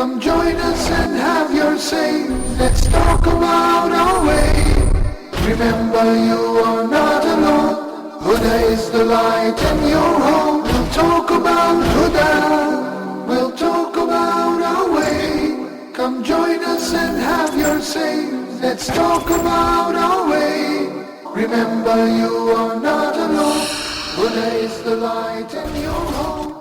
Come join us and have your say. Let's talk about our way. Remember, you are not alone. Huda is the light in your home. We'll talk about Huda. We'll talk about our way. Come join us and have your say. Let's talk about our way. Remember, you are not alone. Huda is the light in your home.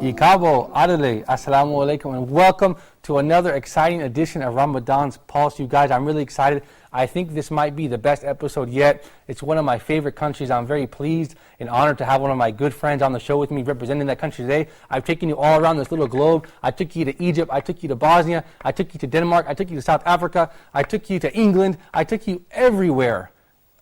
Ikabo, Adele, Assalamu alaikum, and welcome to another exciting edition of Ramadan's Pulse. You guys, I'm really excited. I think this might be the best episode yet. It's one of my favorite countries. I'm very pleased and honored to have one of my good friends on the show with me representing that country today. I've taken you all around this little globe. I took you to Egypt. I took you to Bosnia. I took you to Denmark. I took you to South Africa. I took you to England. I took you everywhere.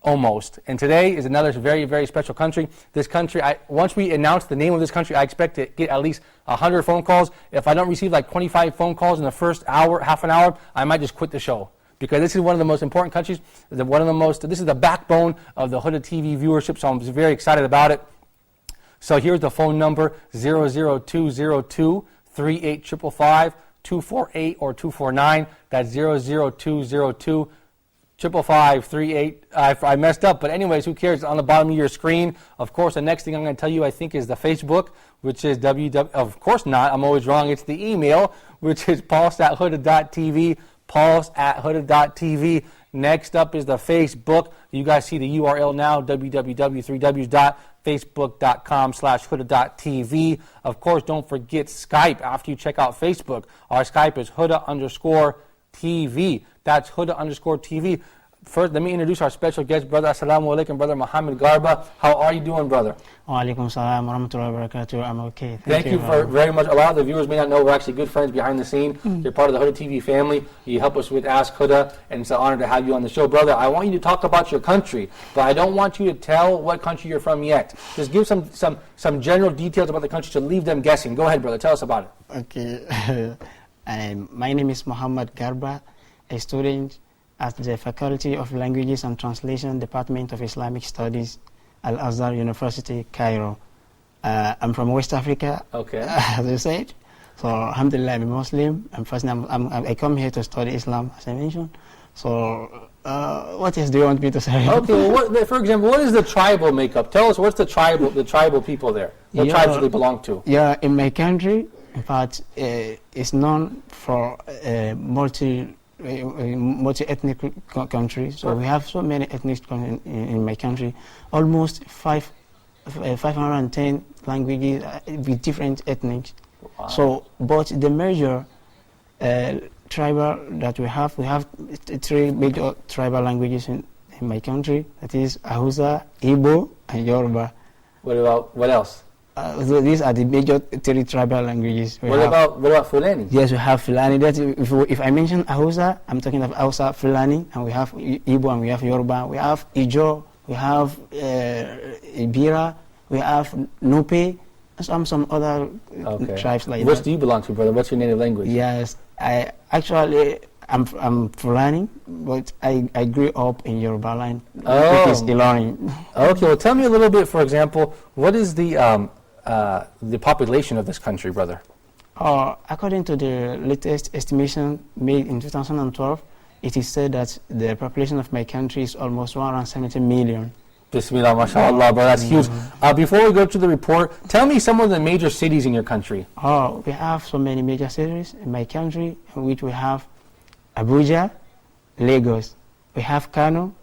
Almost. And today is another very, very special country. This country, once we announce the name of this country, I expect to get at least 100 phone calls. If I don't receive like 25 phone calls in the first hour, half an hour, I might just quit the show. Because this is one of the most important countries, this is the backbone of the Huda TV viewership, so I'm very excited about it. So here's the phone number, 00202 38555 248 or 249. That's 00202 55538. I messed up, but anyways, who cares? It's on the bottom of your screen. Of course, the next thing I'm going to tell you, I think, is the Facebook, which is of course not, I'm always wrong. It's the email, which is pulse@huda.tv, pulse@huda.tv. Next up is the Facebook. You guys see the URL now, www.facebook.com/huda.tv. Of course, don't forget Skype after you check out Facebook. Our Skype is Huda_TV. That's Huda_TV. First, let me introduce our special guest, brother. Assalamu alaikum, brother Muhammad Garba. How are you doing, brother? Wa alaikum salam wa rahmatullahi wa barakatuh. I'm okay. Thank you for very much. A lot of the viewers may not know we're actually good friends behind the scene. You're part of the Huda TV family. You help us with Ask Huda, and it's an honor to have you on the show. Brother, I want you to talk about your country, but I don't want you to tell what country you're from yet. Just give some general details about the country to leave them guessing. Go ahead, brother. Tell us about it. Okay. My name is Muhammad Garba, a student at the Faculty of Languages and Translation, Department of Islamic Studies, Al-Azhar University, Cairo. I'm from West Africa, okay. As I said. So, alhamdulillah, I'm a Muslim. I come here to study Islam, as I mentioned. So, what else do you want me to say? Okay, well, for example, what is the tribal makeup? Tell us, what's the tribral people there? What tribes do they belong to? Yeah, in my country, in fact, it's known for multi-ethnic country. So we have so many ethnic in my country, almost 510 languages with different ethnics. Wow. So, but the major tribal that we have three major tribal languages in my country. That is Hausa, Igbo, and Yoruba. What else? So these are the major three tribal languages. What about Fulani? Yes, we have Fulani. If I mention Hausa, I'm talking of Hausa, Fulani, and we have Igbo, and we have Yoruba, we have Ijo, we have Ibira, we have Nupe, and some other tribes like that. Which do you belong to, brother? What's your native language? Yes, I'm Fulani, but I grew up in Yoruba land, which is Ilorin. Okay, well, tell me a little bit. For example, what is the population of this country, brother? According to the latest estimation made in 2012, it is said that the population of my country is almost 170 million. Bismillah, mashallah, bro, that's huge. Before we go to the report, tell me some of the major cities in your country. We have so many major cities in my country, in which we have Abuja, Lagos. We have Kano,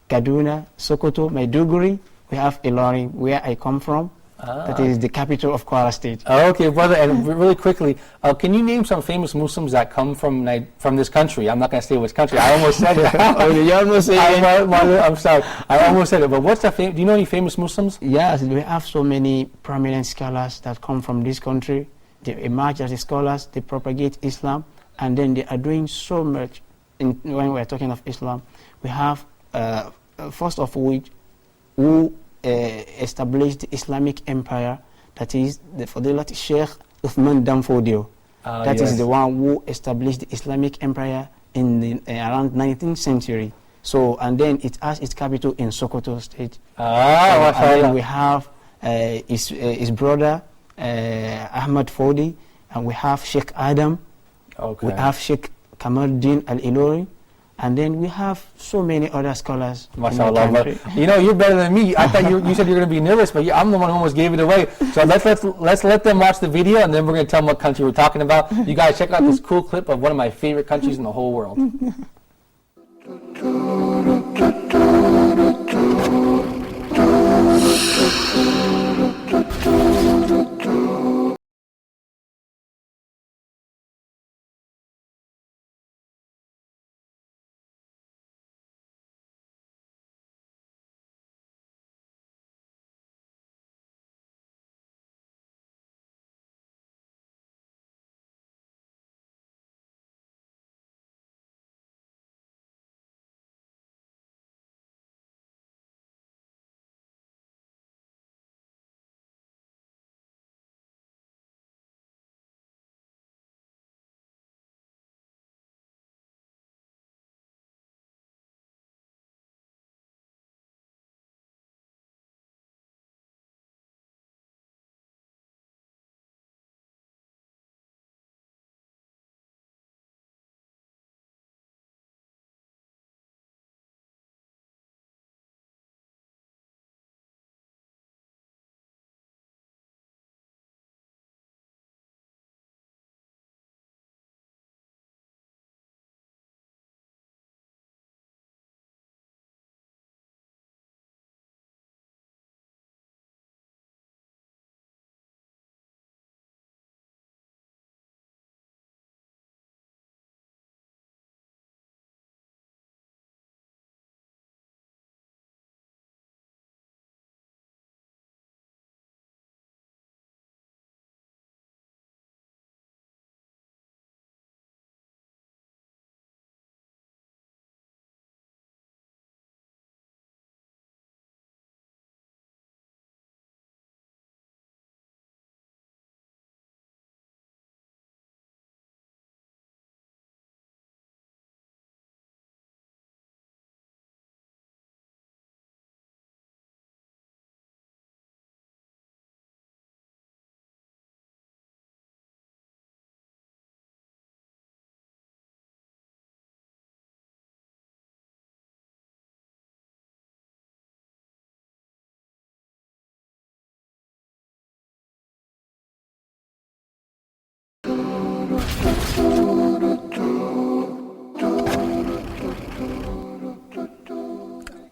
Kaduna, Sokoto, Maiduguri. We have Ilorin, where I come from. That is the capital of Kwara State. Okay, brother, and really quickly, can you name some famous Muslims that come from this country? I'm not going to say which country. I almost said it. You almost said it. I'm sorry. I almost said it. But what's the do you know any famous Muslims? Yes, we have so many prominent scholars that come from this country. They emerge as scholars. They propagate Islam, and then they are doing so much. When we're talking of Islam, we have first of which who established the Islamic Empire, that is the Fadilat Sheikh Uthman Danfodio. That is the one who established the Islamic Empire in the around 19th century. So, and then it has its capital in Sokoto State. And then we have his brother Ahmad Fodi, and we have Sheikh Adam. Okay. We have Sheikh Kamaluddin Al-Ilori, and then we have so many other scholars in the MashaAllah. country. You know, you're better than me. I thought you said you were going to be nervous, but I'm the one who almost gave it away. So let's let them watch the video, and then we're going to tell them what country we're talking about. You guys check out this cool clip of one of my favorite countries in the whole world.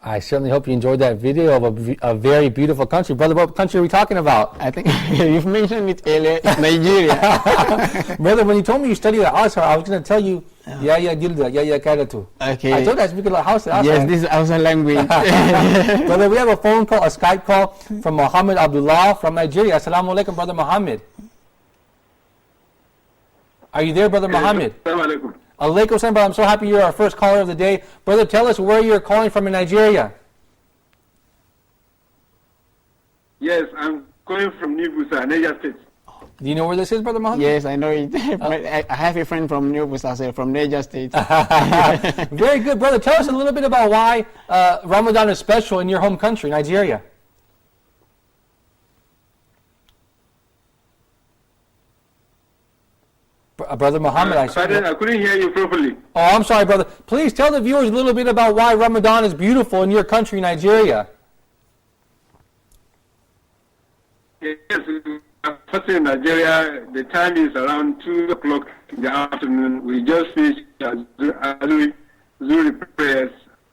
I certainly hope you enjoyed that video of a very beautiful country. Brother, what country are we talking about? I think you've mentioned it earlier. It's Nigeria. Brother, when you told me you studied at Azhar, I was going to tell you, ya Gilda, ya Kadatu. Okay. I told you I speak like Hausa. Yes, this is Hausa language. Brother, we have a phone call, a Skype call from Muhammad Abdullah from Nigeria. Assalamu alaikum, Brother Muhammad. Are you there, Brother Muhammad? Assalamu alaikum. Alaikum salam, brother. I'm so happy you're our first caller of the day. Brother, tell us where you're calling from in Nigeria. Yes, I'm calling from Nibusa, Niger State. Do you know where this is, Brother Muhammad? Yes, I know it. I have a friend from New Busa, from Niger State. Very good, brother. Tell us a little bit about why Ramadan is special in your home country, Nigeria. Brother Muhammad, I couldn't hear you properly. Oh, I'm sorry, brother. Please tell the viewers a little bit about why Ramadan is beautiful in your country, Nigeria. Yes, first in Nigeria, the time is around 2 o'clock in the afternoon. We just finished Zuhri prayers,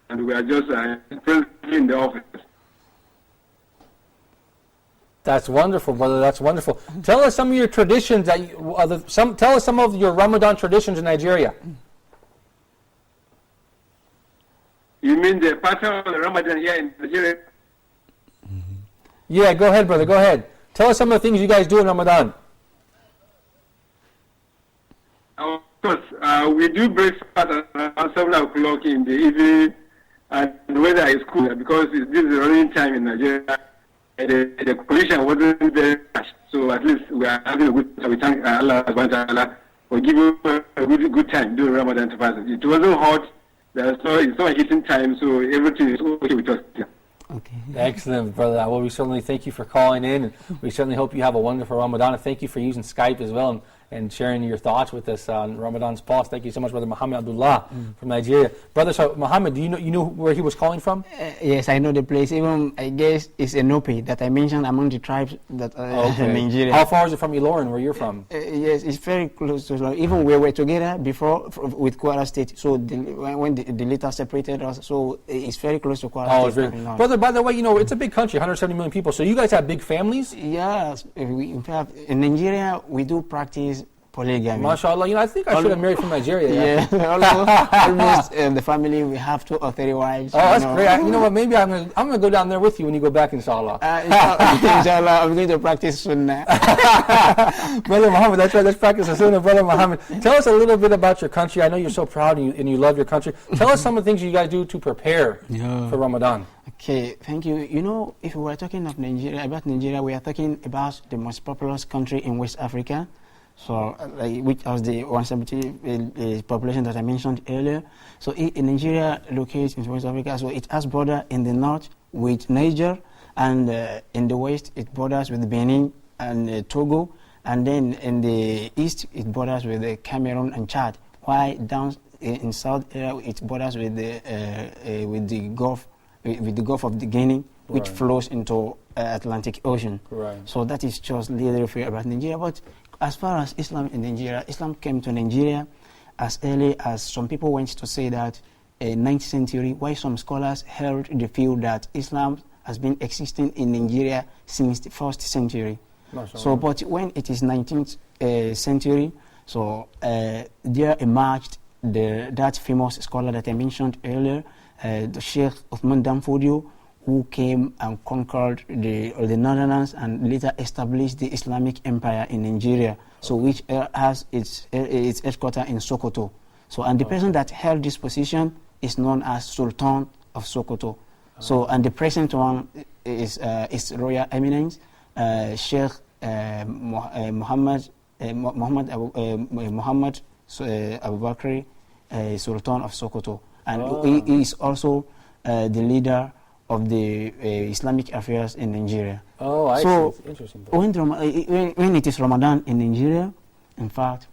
and we are just presently in the office. That's wonderful, brother. That's wonderful. Tell us some of your traditions. Tell us some of your Ramadan traditions in Nigeria. You mean the pattern of the Ramadan here in Nigeria? Yeah, go ahead, brother. Go ahead. Tell us some of the things you guys do in Ramadan. Of course, we do breakfast at around 7 o'clock in the evening, and the weather is cool because this is the running time in Nigeria. The condition wasn't very much, so at least we are having a good time. We thank Allah subhanahu wa ta'ala for giving a good time during Ramadan to fast. It wasn't hot, it's not a heating time, so everything is okay with us. Yeah. Okay. Excellent, brother. Well, we certainly thank you for calling in, and we certainly hope you have a wonderful Ramadan. And thank you for using Skype as well and sharing your thoughts with us on Ramadan's Pulse. Thank you so much, Brother Muhammad Abdullah from Nigeria. Brother, so Muhammad, do you know where he was calling from? Yes, I know the place. Even I guess it's Enope that I mentioned among the tribes that in Nigeria. How far is it from Ilorin, where you're from? Yes, it's very close to Ilorin. Even we were together before with Kwara State. So when the later separated us, so it's very close to Kwara State. Brother, by the way, it's a big country, 170 million people. So you guys have big families? Yes. In fact, in Nigeria, we do practice polygamy. MashaAllah. I think I should have married from Nigeria. Yeah, almost the family, we have 2 or 3 wives. Oh, that's great. You know what? Maybe I'm gonna go down there with you when you go back, inshallah. Inshallah, I'm going to practice Sunnah. Brother Muhammad, that's right. Let's practice the Sunnah, Brother Muhammad. Tell us a little bit about your country. I know you're so proud and you love your country. Tell us some of the things you guys do to prepare for Ramadan. Okay, thank you. If we were talking about Nigeria, we are talking about the most populous country in West Africa. So, which was the 170 population that I mentioned earlier. So, in Nigeria locates in West Africa. So, it has border in the north with Niger, and in the west it borders with Benin and Togo, and then in the east it borders with Cameroon and Chad. While down in south area it borders with the Gulf of the Guinea, which flows into Atlantic Ocean. Right. So that is just a little bit about Nigeria. But as far as Islam in Nigeria, Islam came to Nigeria as early as some people went to say that 9th century, while some scholars held the view that Islam has been existing in Nigeria since the 1st century. So, but when it is 19th century, so there emerged that famous scholar that I mentioned earlier, the Sheikh Uthman Danfodio, who came and conquered the Northerners and later established the Islamic Empire in Nigeria, so which has its headquarters in Sokoto. So, and the person that held this position is known as Sultan of Sokoto. So, and the present one is Royal Eminence, Sheikh Muhammad Abu Bakr, Sultan of Sokoto, and he is also the leader of the Islamic affairs in Nigeria. Oh, I so see. Interesting. When it is Ramadan in Nigeria, in fact,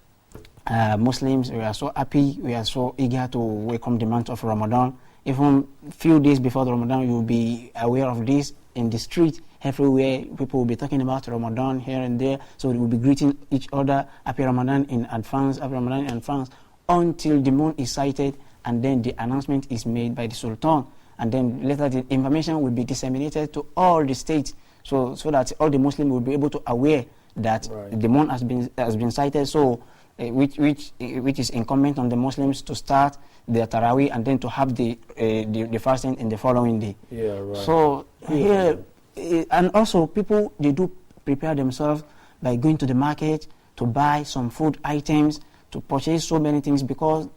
Muslims, we are so happy, we are so eager to welcome the month of Ramadan. Even few days before the Ramadan, you will be aware of this in the street. Everywhere, people will be talking about Ramadan here and there. So we will be greeting each other, Happy Ramadan in advance, Happy Ramadan in advance, until the moon is sighted, and then the announcement is made by the Sultan. And then later the information will be disseminated to all the states, so that all the Muslims will be able to aware that the moon has been sighted. So which is incumbent on the Muslims to start their Taraweeh and then to have the fasting in the following day. Yeah, right. So here, and also people, they do prepare themselves by going to the market to buy some food items, to purchase so many things, because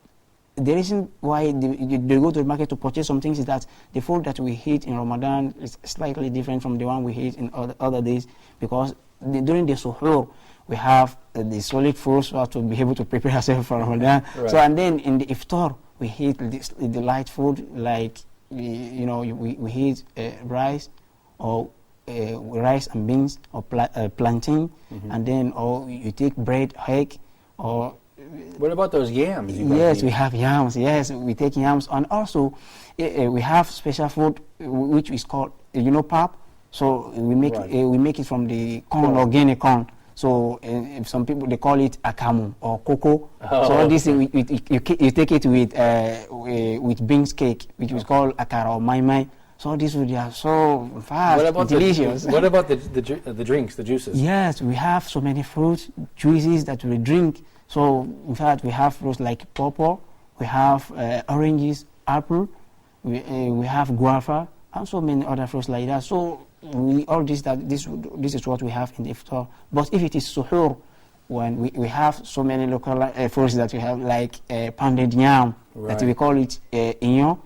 the reason why they go to the market to purchase some things is that the food that we eat in Ramadan is slightly different from the one we eat in other days, because during the suhoor we have the solid foods to be able to prepare ourselves for Ramadan. Right. So, and then in the iftar we eat the light food, like we eat rice or rice and beans or plantain, and then or you take bread, egg, or what about those yams? Yes, we have yams. Yes, we take yams, and also we have special food which is called pap. So we make it from the corn or guinea corn. So if some people they call it akamu or cocoa. So all this you take it with beans cake, which is called akara or mai. So this would are so fast, delicious. What about the drinks, the juices? Yes, we have so many fruits, juices that we drink. So, in fact, we have fruits like pawpaw, we have oranges, apple, we have guava, and so many other fruits like that. So, this is what we have in the iftar. But if it is suhoor, when we have so many local fruits that we have, like pounded yam, that we call it inyo.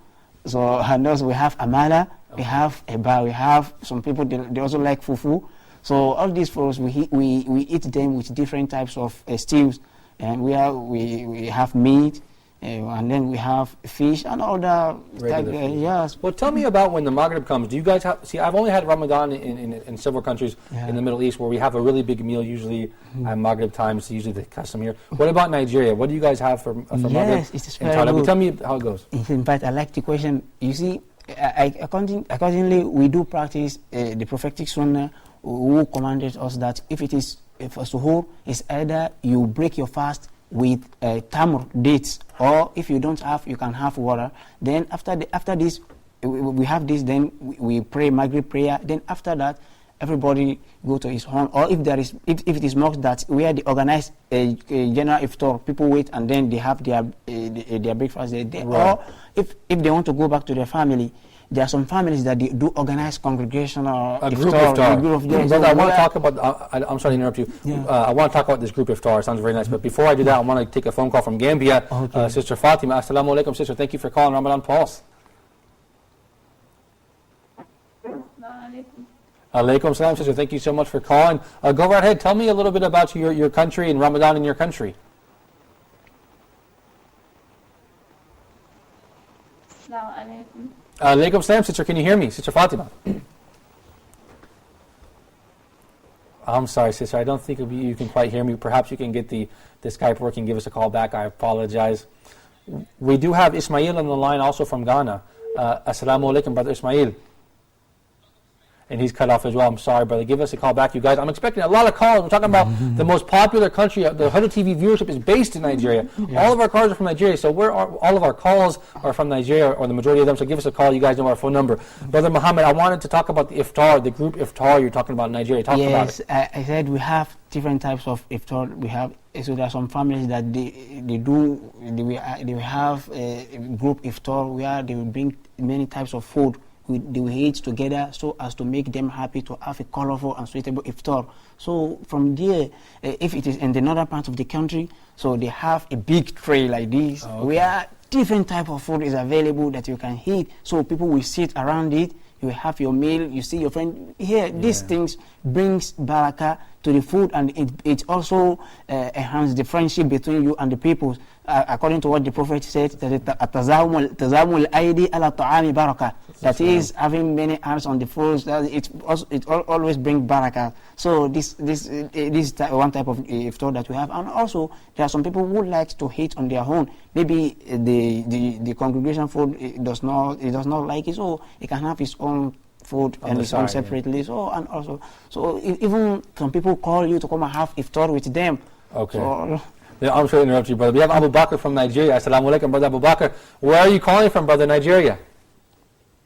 So, and also we have amala, we have eba, we have some people, they also like fufu. So, all these fruits, we eat them with different types of stews. And we have meat, and then we have fish and other Regular food. yes. Well, tell me about when the Maghrib comes. Do you guys have? See, I've only had Ramadan in several countries in the Middle East where we have a really big meal usually at Maghrib time. It's usually the custom here. What about Nigeria? What do you guys have for Maghrib? Yes, it's in very Thailand? good. Tell me how it goes. In fact, I like the question. You see, accordingly, we do practice the prophetic sunnah who commanded us that if for suhoor, it's either you break your fast with tamr, dates, or if you don't have, you can have water. Then after this, we have this, then we pray Maghrib prayer. Then after that, everybody go to his home, or if it is mosque that where they organize a general iftar, people wait and then they have their breakfast there. Right. Or if they want to go back to their family, there are some families that they do organize congregation or A group iftar. A group of them. Brother, I want to talk about. I'm sorry to interrupt you. Yeah. I want to talk about this group iftar. It sounds very nice. But before I do that, I want to take a phone call from Gambia. Okay. Sister Fatima. Assalamu alaikum, sister. Thank you for calling Ramadan Pulse. Alaikum salam, sister. Thank you so much for calling. Go right ahead. Tell me a little bit about your country and Ramadan in your country. Alaikum salam, sister. Can you hear me? Sister Fatima. I'm sorry, sister. I don't think you can quite hear me. Perhaps you can get the Skype working. Give us a call back. I apologize. We do have Ismail on the line also from Ghana. Assalamu alaikum, Brother Ismail. And he's cut off as well. I'm sorry, brother. Give us a call back, you guys. I'm expecting a lot of calls. We're talking about the most popular country. The Huda TV viewership is based in Nigeria. All of our calls are from Nigeria. So all of our calls are from Nigeria, or the majority of them. So give us a call. You guys know our phone number. Brother Muhammad, I wanted to talk about the iftar, the group iftar you're talking about in Nigeria. Talk about it. Yes, I said we have different types of iftar. We have, so there are some families that they have a group iftar where they will bring many types of food. They will eat together so as to make them happy to have a colorful and suitable iftar. So from there, if it is in the northern part of the country, so they have a big tray like this, where different type of food is available that you can eat. So people will sit around it. You will have your meal. You see your friend here. These things brings barakah to the food, and it also enhances the friendship between you and the people. According to what the Prophet said, that that is having many hands on the food. It always brings barakah. So this one type of iftar that we have, and also there are some people who like to eat on their own. Maybe the congregation food does not like it, so he can have his own food and his own separately. So and also, so even some people call you to come and have iftar with them. Okay. So, yeah, I'm sorry to interrupt you, brother. We have Abu Bakr from Nigeria. Assalamu alaikum, brother Abu Bakr. Where are you calling from, brother, Nigeria?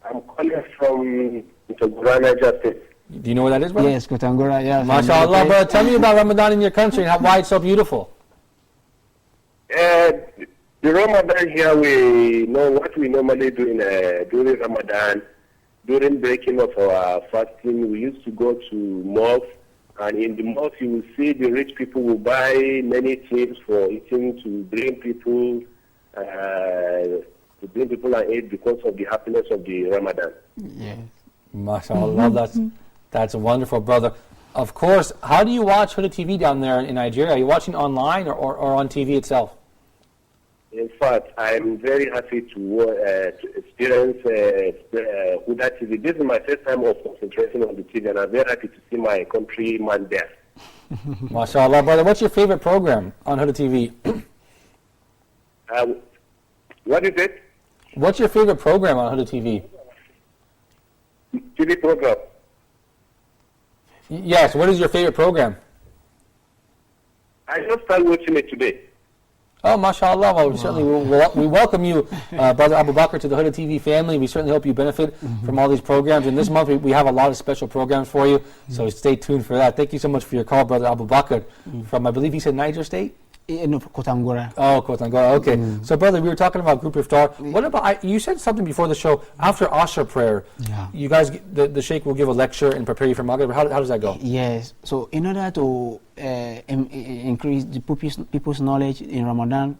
I'm calling from Kotangora, Niger State. Do you know where that is, brother? yes, Kotangora, yes. MashaAllah, brother. Tell me about Ramadan in your country and why it's so beautiful. The Ramadan here, we know what we normally do during Ramadan. During breaking of our fasting, we used to go to mosque, and in the mosque you will see the rich people will buy many things for eating to bring people and eat because of the happiness of the Ramadan. Yes. MashaAllah, that's wonderful, brother. Of course, how do you watch Huda TV down there in Nigeria? Are you watching online or on TV itself? In fact, I'm very happy to experience Huda TV. This is my first time of concentrating on the TV, and I'm very happy to see my countryman there. MashaAllah, brother. What's your favorite program on Huda TV? What is it? What's your favorite program on Huda TV? TV program. Yes, what is your favorite program? I just started watching it today. Oh, mashallah. Well, we certainly we welcome you, Brother Abu Bakr, to the Huda TV family. We certainly hope you benefit from all these programs. And this month we have a lot of special programs for you, so stay tuned for that. Thank you so much for your call, Brother Abu Bakr, from, I believe he said Niger State? No, Kotangora. Oh, Kotangora. Okay. So, brother, we were talking about group iftar. What about, you said something before the show, after Asr prayer, you guys, the Sheikh will give a lecture and prepare you for Maghrib. How does that go? Yes. So, in order to increase the people's knowledge in Ramadan,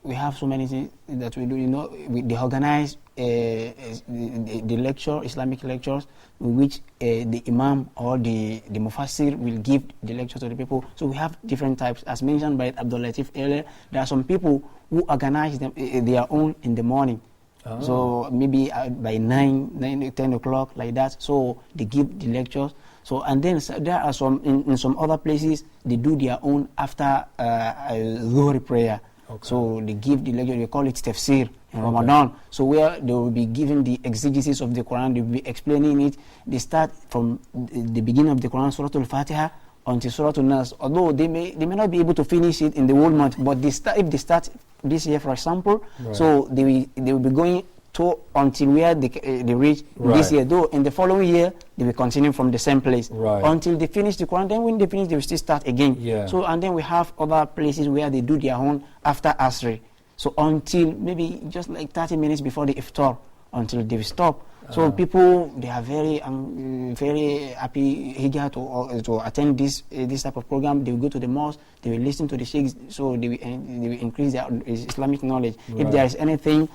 we have so many things that we do. They organize the lecture, Islamic lectures, in which the Imam or the Mufassir will give the lecture to the people. So we have different types. As mentioned by Abdul Latif earlier, there are some people who organize them, their own in the morning. Oh. So maybe by 10 o'clock, like that. So they give the lectures. So and then there are some in some other places they do their own after Dhuhr prayer. Okay. So they give the lecture. They call it tafsir in Ramadan. So where they will be giving the exegesis of the Quran, they will be explaining it. They start from the beginning of the Quran, Surah Al-Fatiha, until Surah Al-Nas. Although they may not be able to finish it in the whole month, but if they start this year, for example, so they will be going to until where they reach this year. Though in the following year they will continue from the same place until they finish the Quran. Then when they finish, they will still start again. So and then we have other places where they do their own after Asri. So until maybe just like 30 minutes before the iftar, until they stop. So people, they are very happy, eager to attend this type of program. They will go to the mosque, they will listen to the sheikhs, so they will increase their Islamic knowledge. If there is anything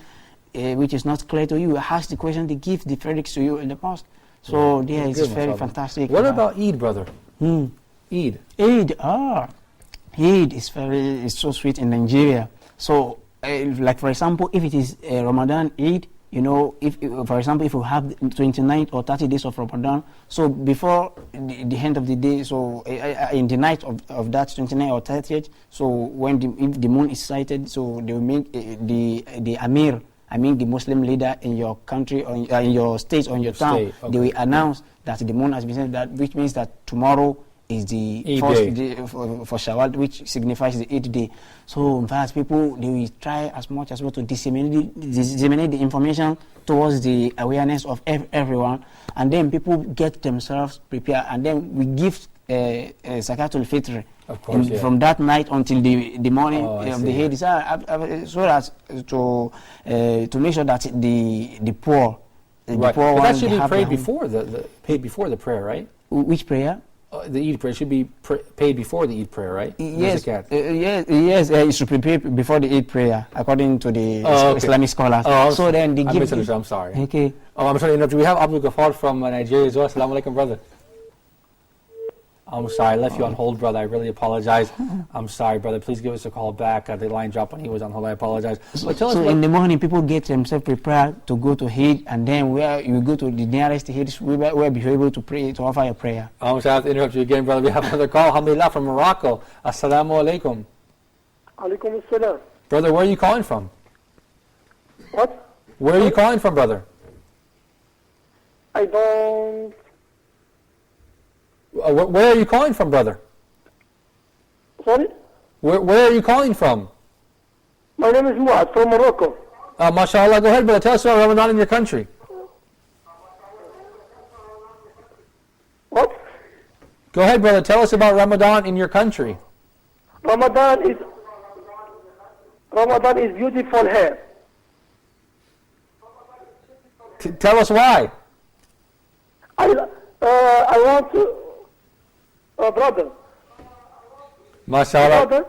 which is not clear to you, ask the question, they give the verdicts to you in the mosque. So it's very fantastic. What about Eid, brother? Eid. Eid is so sweet in Nigeria. So like for example, if it is Ramadan Eid, you know, if for example, if you have 29 or 30 days of Ramadan, so before the end of the day, so in the night of that 29 or 30th, so if the moon is sighted, so they will make the Amir, the Muslim leader in your country or in your state or in your town, they will announce that the moon has been sighted, that which means that tomorrow is the first day for Shawwal, which signifies the 8th day. So in fact, people, they will try as much as possible to disseminate the information towards the awareness of everyone, and then people get themselves prepared, and then we give Zakatul Fitr from that night until the morning of the Eid, so as to make sure that the poor, the poor ones, that should be prayed before the prayer, right? Which prayer? The Eid prayer should be paid before the Eid prayer, right? Yes, it should be paid before the Eid prayer, according to the Islamic scholars. So then they give. I'm sorry. Okay. I'm sorry to interrupt you. We have Abdul Ghaffar from Nigeria as well. Assalamu alaikum, brother. I'm sorry, I left you on hold, brother. I really apologize. I'm sorry, brother. Please give us a call back. The line dropped when he was on hold. I apologize. So in the morning, people get themselves prepared to go to Eid, and then where you go to the nearest Eid, where be able to pray, to offer a prayer. I'm sorry, I have to interrupt you again, brother. We have another call. Alhamdulillah, from Morocco. Assalamu alaikum. Alaikum assalam. Brother, where are you calling from? What? Where are you calling from, brother? I don't... where are you calling from, brother? Sorry? Where are you calling from? My name is Muad from Morocco. MashaAllah, go ahead, brother. Tell us about Ramadan in your country. What? Go ahead, brother. Tell us about Ramadan in your country. Ramadan is beautiful here. Tell us why. I want to... brother. MashaAllah. Brother.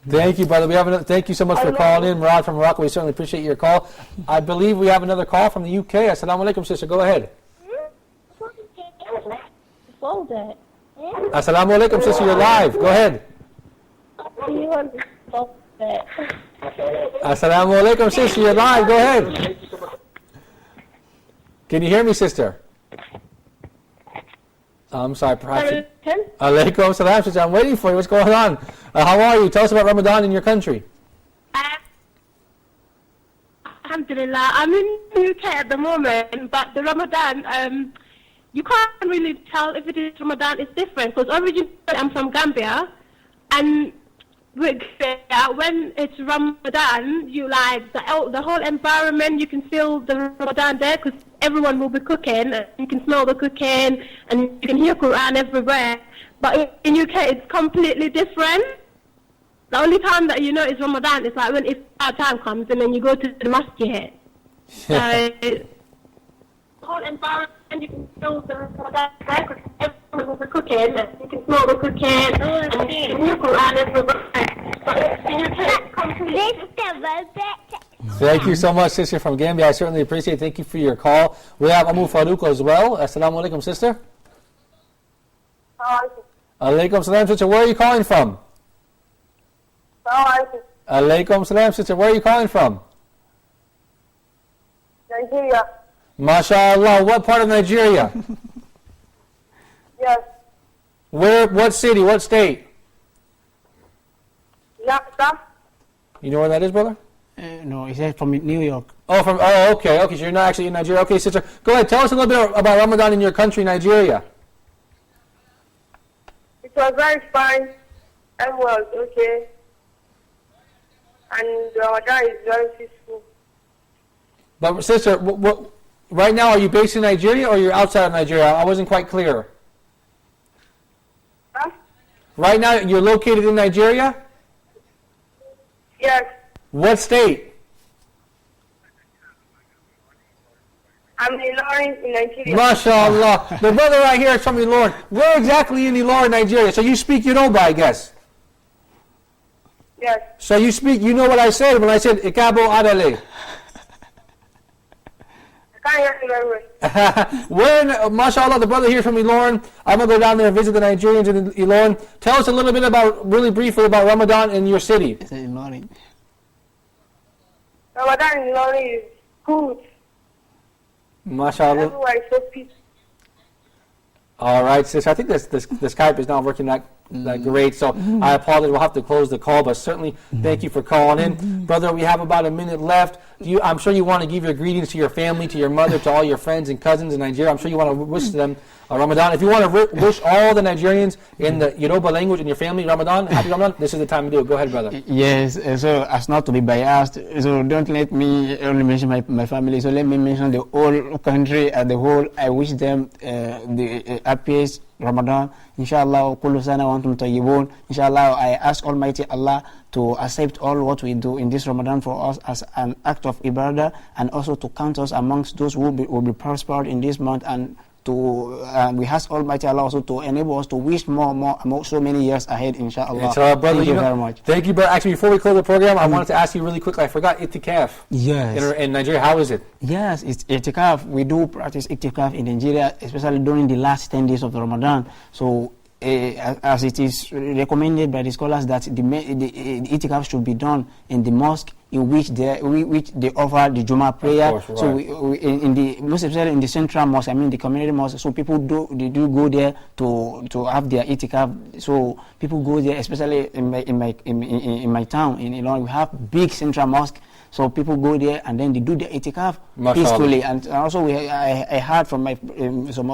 Thank you, brother. Thank you so much for calling in. Murad from Morocco. We certainly appreciate your call. I believe we have another call from the UK. Assalamu alaikum, sister. Go ahead. Assalamu alaikum, sister. You're live. Go ahead. Assalamu alaikum, sister. You're live. Go ahead. Can you hear me, sister? I'm sorry, perhaps. Alaikum salam, sister. I'm waiting for you. What's going on? How are you? Tell us about Ramadan in your country. Alhamdulillah. I'm in the UK at the moment, but the Ramadan, you can't really tell if it is Ramadan. It's different because originally I'm from Gambia, and when it's Ramadan, you like the whole environment. You can feel the Ramadan there because everyone will be cooking, and you can smell the cooking, and you can hear Quran everywhere. But in UK, it's completely different. The only time that you know it's Ramadan is like when iftar time comes, and then you go to the masjid. So the whole environment, you can feel the Ramadan there because everyone will be cooking, and you can smell the cooking, and you can hear Quran everywhere. But in UK, it's completely different. Thank you so much, sister from Gambia. I certainly appreciate it. Thank you for your call. We have Amu Farouk as well. Assalamu alaikum, sister. Alaikum salam, sister. Where are you calling from? Alaikum salam, sister. Where are you calling from? Nigeria. MashaAllah. What part of Nigeria? Yes. Where? What city? What state? Yaqta. You know where that is, brother? No, he said from New York. Oh, okay. So you're not actually in Nigeria. Okay, sister. Go ahead. Tell us a little bit about Ramadan in your country, Nigeria. It was very fine. Everyone was okay. And Ramadan is very peaceful. But sister, right now, are you based in Nigeria or you're outside of Nigeria? I wasn't quite clear. Huh? Right now, you're located in Nigeria? Yes. What state? I'm in Ilorin in Nigeria. MashaAllah. The brother right here is from Ilorin. Where exactly in Ilorin, Nigeria? So you speak Yoruba, I guess. Yes. So you know what I said when I said Ikabo Adale. I can't hear you very well. MashaAllah, the brother here from Ilorin. I'm going to go down there and visit the Nigerians in Ilorin. Tell us a little bit really briefly about Ramadan in your city. Ramadan in Ilorin is good. MashaAllah. Everywhere is so peaceful. All right, sis. I think the Skype is not working that great, so I apologize. We'll have to close the call, but certainly thank you for calling in. Brother, we have about a minute left. I'm sure you want to give your greetings to your family, to your mother, to all your friends and cousins in Nigeria. I'm sure you want to wish them Ramadan. If you want to wish all the Nigerians in the Yoruba language in your family Ramadan, happy Ramadan, this is the time to do it. Go ahead, brother. Yes, so as not to be biased, so don't let me only mention my family, so let me mention the whole country as the whole. I wish them the happiest Ramadan. Inshallah, kullu sana wa antum tayyibun. Inshallah, I ask Almighty Allah to accept all what we do in this Ramadan for us as an act of ibadah, and also to count us amongst those who will be prospered in this month, and to we ask Almighty Allah also to enable us to wish more so many years ahead, inshallah. Brother, thank you very much. Thank you, brother. Actually, before we close the program, I wanted to ask you really quickly. I forgot itikaf. Yes. In Nigeria, how is it? Yes, it's itikaf. We do practice itikaf in Nigeria, especially during the last 10 days of the Ramadan. So, as it is recommended by the scholars that the itikaf should be done in the mosque in which they offer the Jummah prayer. Of course, so right. in the most especially in the central mosque, I mean the community mosque. So people do go there to have their itikaf. So people go there, especially in my town in Ilorin, we have big central mosque. So people go there and then they do their itikaf peacefully. And also I heard from my some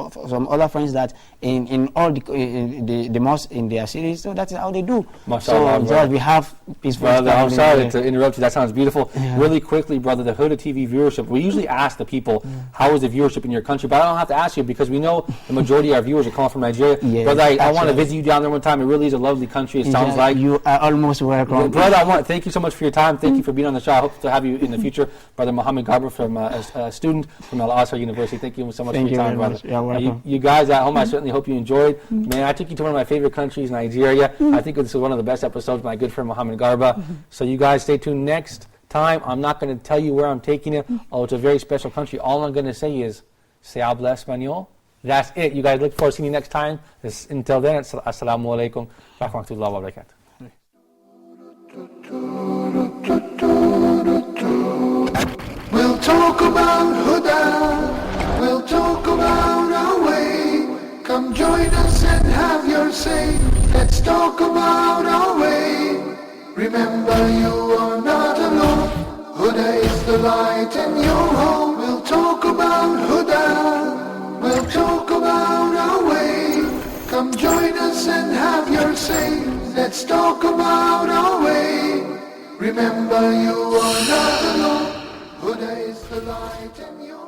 other friends that in all the mosques in their cities, so that's how they do. Mashallah, so we have peaceful. Brother, I'm sorry to interrupt you. That sounds beautiful. Yeah. Really quickly, brother, the Huda TV viewership. We usually ask the people, how is the viewership in your country? But I don't have to ask you because we know the majority of our viewers are calling from Nigeria. Yes, brother, I want to visit you down there one time. It really is a lovely country. It sounds like. You are almost welcome. Brother, thank you so much for your time. Thank you for being on the show. I hope to have you in the future. Brother Muhammad Garber, from a student from Al Azhar University. Thank you so much for your time, brother. You're welcome. You guys at home, I certainly hope you enjoyed. Man, I took you to one of my favorite countries, Nigeria. I think this was one of the best episodes with my good friend Muhammad Garba. So you guys stay tuned next time. I'm not going to tell you where I'm taking it. Oh, it's a very special country. All I'm going to say is, se habla español. That's it. You guys look forward to seeing you next time. Until then, assalamu alaikum wa rahmatullahi wa barakatuh. We'll talk about Huda, we'll talk about our way. Come join us and have your say. Let's talk about our way. Remember, you are not alone. Huda is the light in your home. We'll talk about Huda, we'll talk about our way. Come join us and have your say. Let's talk about our way. Remember, you are not alone. Huda is the light in your